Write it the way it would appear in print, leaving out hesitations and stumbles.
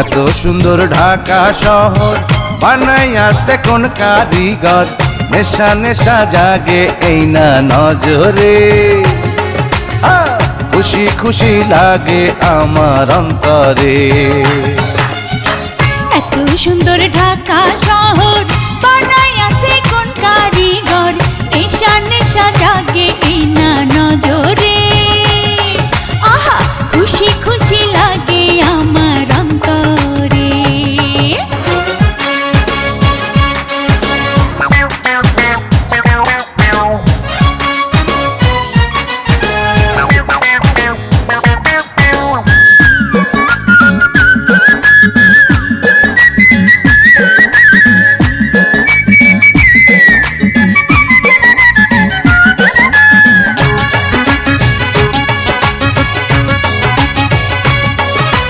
এত সুন্দর ঢাকা শহর বানাইয়াছে কোন কারিগর, নেশা নেশা জাগে এই না নজরে। খুশি খুশি লাগে আমার অন্তরে। এত সুন্দর ঢাকা শহর